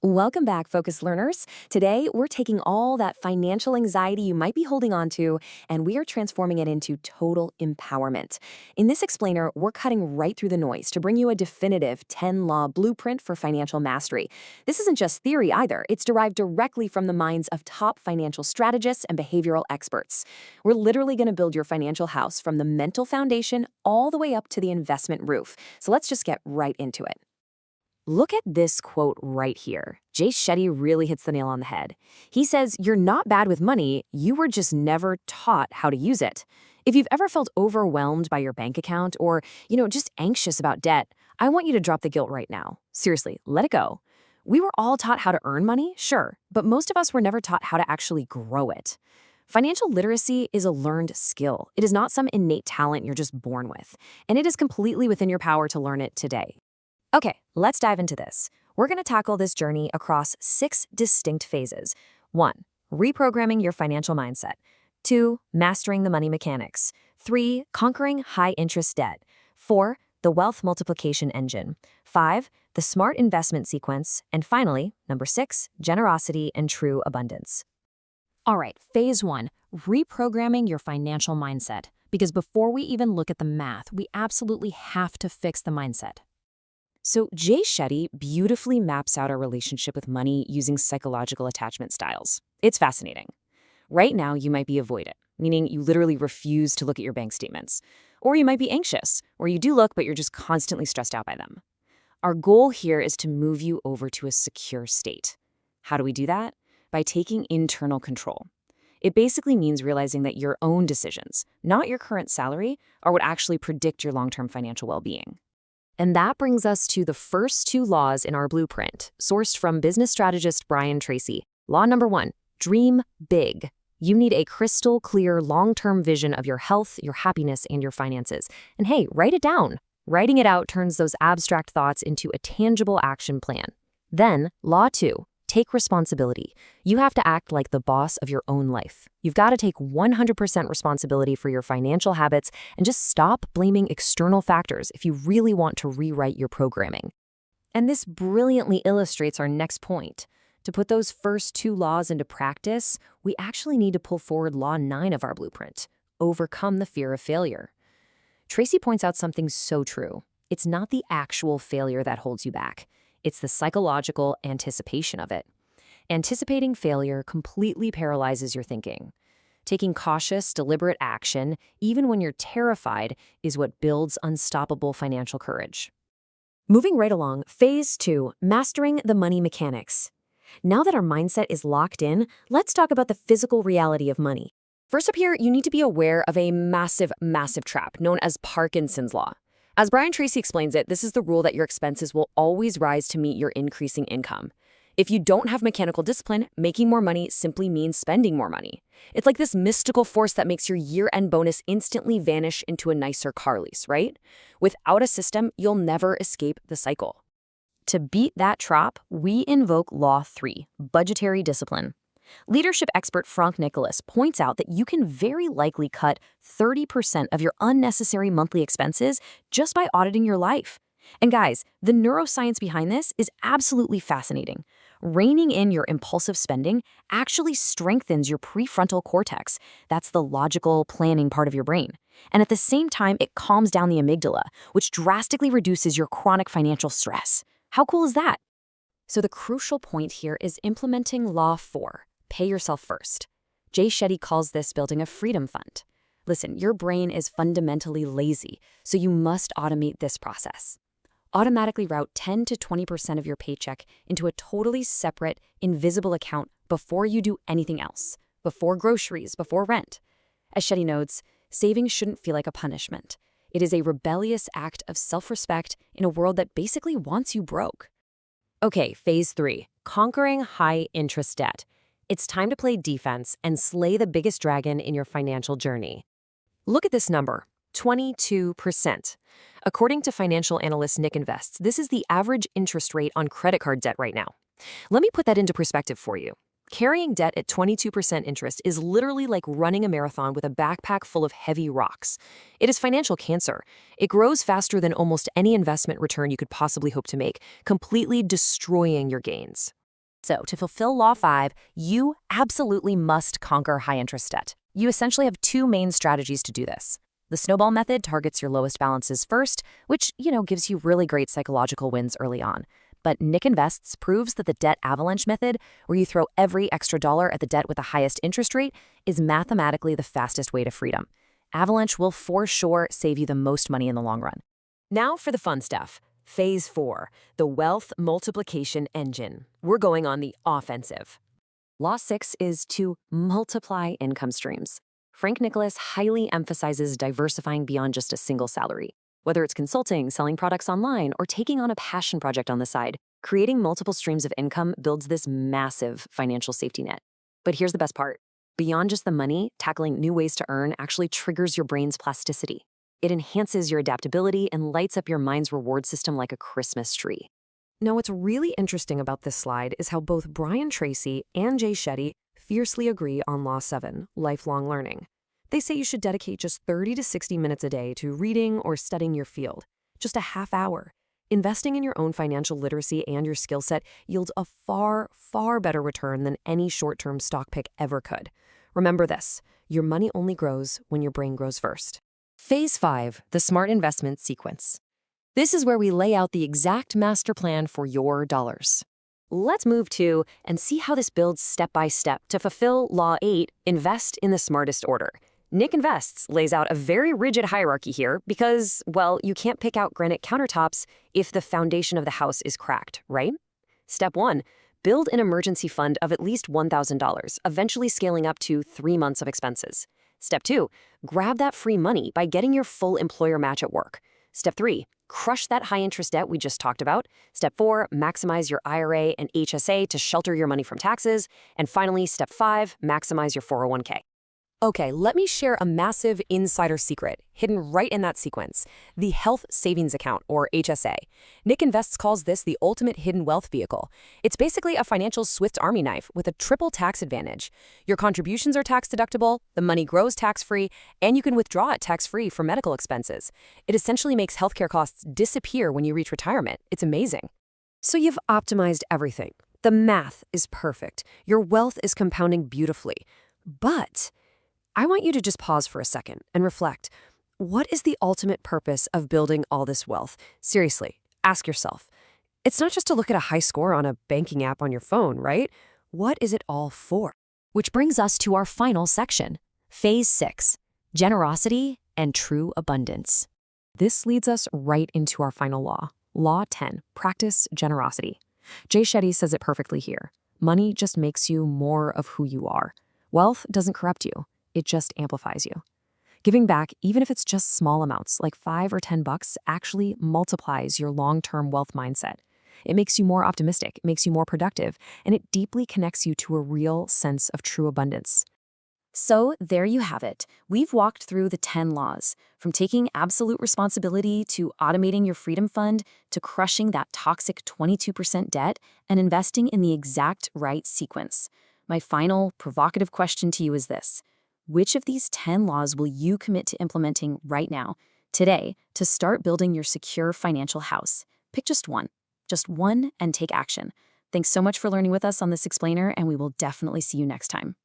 Welcome back, Focus Learners. Today, we're taking all that financial anxiety you might be holding on to, and we are transforming it into total empowerment. In this explainer, we're cutting right through the noise to bring you a definitive 10-law blueprint for financial mastery. This isn't just theory either. It's derived directly from the minds of top financial strategists and behavioral experts. We're literally going to build your financial house from the mental foundation all the way up to the investment roof. So let's just get right into it. Look at this quote right here. Jay Shetty really hits the nail on the head. He says, "You're not bad with money, you were just never taught how to use it." If you've ever felt overwhelmed by your bank account or, just anxious about debt, I want you to drop the guilt right now. Seriously, let it go. We were all taught how to earn money, sure, but most of us were never taught how to actually grow it. Financial literacy is a learned skill. It is not some innate talent you're just born with, and it is completely within your power to learn it today. Okay, let's dive into this. We're going to tackle this journey across 6 distinct phases. 1. Reprogramming your financial mindset. 2. Mastering the money mechanics. 3. Conquering high-interest debt. 4. The wealth multiplication engine. 5. The smart investment sequence. And finally, number 6, generosity and true abundance. All right, phase 1, reprogramming your financial mindset. Because before we even look at the math, we absolutely have to fix the mindset. So Jay Shetty beautifully maps out our relationship with money using psychological attachment styles. It's fascinating. Right now, you might be avoidant, meaning you literally refuse to look at your bank statements. Or you might be anxious, where you do look, but you're just constantly stressed out by them. Our goal here is to move you over to a secure state. How do we do that? By taking internal control. It basically means realizing that your own decisions, not your current salary, are what actually predict your long-term financial well-being. And that brings us to the first 2 laws in our blueprint, sourced from business strategist Brian Tracy. Law number 1, dream big. You need a crystal clear long-term vision of your health, your happiness, and your finances. And hey, write it down. Writing it out turns those abstract thoughts into a tangible action plan. Then, law 2, take responsibility. You have to act like the boss of your own life. You've got to take 100% responsibility for your financial habits and just stop blaming external factors if you really want to rewrite your programming. And this brilliantly illustrates our next point. To put those first 2 laws into practice, we actually need to pull forward law 9 of our blueprint, overcome the fear of failure. Tracy points out something so true. It's not the actual failure that holds you back. It's the psychological anticipation of it. Anticipating failure completely paralyzes your thinking. Taking cautious, deliberate action, even when you're terrified, is what builds unstoppable financial courage. Moving right along, phase 2, mastering the money mechanics. Now that our mindset is locked in, let's talk about the physical reality of money. First up here, you need to be aware of a massive, massive trap known as Parkinson's Law. As Brian Tracy explains it, this is the rule that your expenses will always rise to meet your increasing income. If you don't have mechanical discipline, making more money simply means spending more money. It's like this mystical force that makes your year-end bonus instantly vanish into a nicer car lease, right? Without a system, you'll never escape the cycle. To beat that trap, we invoke Law 3, budgetary discipline. Leadership expert Frank Nicholas points out that you can very likely cut 30% of your unnecessary monthly expenses just by auditing your life. And guys, the neuroscience behind this is absolutely fascinating. Reining in your impulsive spending actually strengthens your prefrontal cortex. That's the logical, planning part of your brain. And at the same time, it calms down the amygdala, which drastically reduces your chronic financial stress. How cool is that? So the crucial point here is implementing Law 4. Pay yourself first. Jay Shetty calls this building a freedom fund. Listen, your brain is fundamentally lazy, so you must automate this process. Automatically route 10 to 20% of your paycheck into a totally separate, invisible account before you do anything else, before groceries, before rent. As Shetty notes, saving shouldn't feel like a punishment. It is a rebellious act of self-respect in a world that basically wants you broke. Okay, phase 3, conquering high-interest debt. It's time to play defense and slay the biggest dragon in your financial journey. Look at this number, 22%. According to financial analyst Nick Invests, this is the average interest rate on credit card debt right now. Let me put that into perspective for you. Carrying debt at 22% interest is literally like running a marathon with a backpack full of heavy rocks. It is financial cancer. It grows faster than almost any investment return you could possibly hope to make, completely destroying your gains. So, to fulfill Law 5, you absolutely must conquer high-interest debt. You essentially have two main strategies to do this. The snowball method targets your lowest balances first, which, gives you really great psychological wins early on. But Nick Invests proves that the debt avalanche method, where you throw every extra dollar at the debt with the highest interest rate, is mathematically the fastest way to freedom. Avalanche will for sure save you the most money in the long run. Now for the fun stuff. Phase 4, the wealth multiplication engine. We're going on the offensive. Law 6 is to multiply income streams. Frank Nicholas highly emphasizes diversifying beyond just a single salary. Whether it's consulting, selling products online, or taking on a passion project on the side, creating multiple streams of income builds this massive financial safety net. But here's the best part. Beyond just the money, tackling new ways to earn actually triggers your brain's plasticity. It enhances your adaptability and lights up your mind's reward system like a Christmas tree. Now, what's really interesting about this slide is how both Brian Tracy and Jay Shetty fiercely agree on Law 7, lifelong learning. They say you should dedicate just 30 to 60 minutes a day to reading or studying your field, just a half hour. Investing in your own financial literacy and your skill set yields a far, far better return than any short-term stock pick ever could. Remember this, your money only grows when your brain grows first. Phase 5, the smart investment sequence. This is where we lay out the exact master plan for your dollars. Let's move to and see how this builds step by step to fulfill Law 8, invest in the smartest order. Nick Invests lays out a very rigid hierarchy here because, well, you can't pick out granite countertops if the foundation of the house is cracked, right? Step 1, build an emergency fund of at least $1,000, eventually scaling up to 3 months of expenses. Step 2, grab that free money by getting your full employer match at work. Step 3, crush that high-interest debt we just talked about. Step 4, maximize your IRA and HSA to shelter your money from taxes. And finally, Step 5, maximize your 401k. Okay, let me share a massive insider secret hidden right in that sequence, the Health Savings Account, or HSA. Nick Invests calls this the ultimate hidden wealth vehicle. It's basically a financial Swiss Army knife with a triple tax advantage. Your contributions are tax deductible, the money grows tax-free, and you can withdraw it tax-free for medical expenses. It essentially makes healthcare costs disappear when you reach retirement. It's amazing. So you've optimized everything. The math is perfect. Your wealth is compounding beautifully. But I want you to just pause for a second and reflect. What is the ultimate purpose of building all this wealth? Seriously, ask yourself. It's not just to look at a high score on a banking app on your phone, right? What is it all for? Which brings us to our final section, Phase 6, generosity and true abundance. This leads us right into our final law, Law 10, practice generosity. Jay Shetty says it perfectly here. Money just makes you more of who you are. Wealth doesn't corrupt you. It just amplifies you. Giving back, even if it's just small amounts, like $5 or $10, actually multiplies your long-term wealth mindset. It makes you more optimistic, it makes you more productive, and it deeply connects you to a real sense of true abundance. So there you have it. We've walked through the 10 laws, from taking absolute responsibility to automating your freedom fund to crushing that toxic 22% debt and investing in the exact right sequence. My final provocative question to you is this. Which of these 10 laws will you commit to implementing right now, today, to start building your secure financial house? Pick just one, and take action. Thanks so much for learning with us on this explainer, and we will definitely see you next time.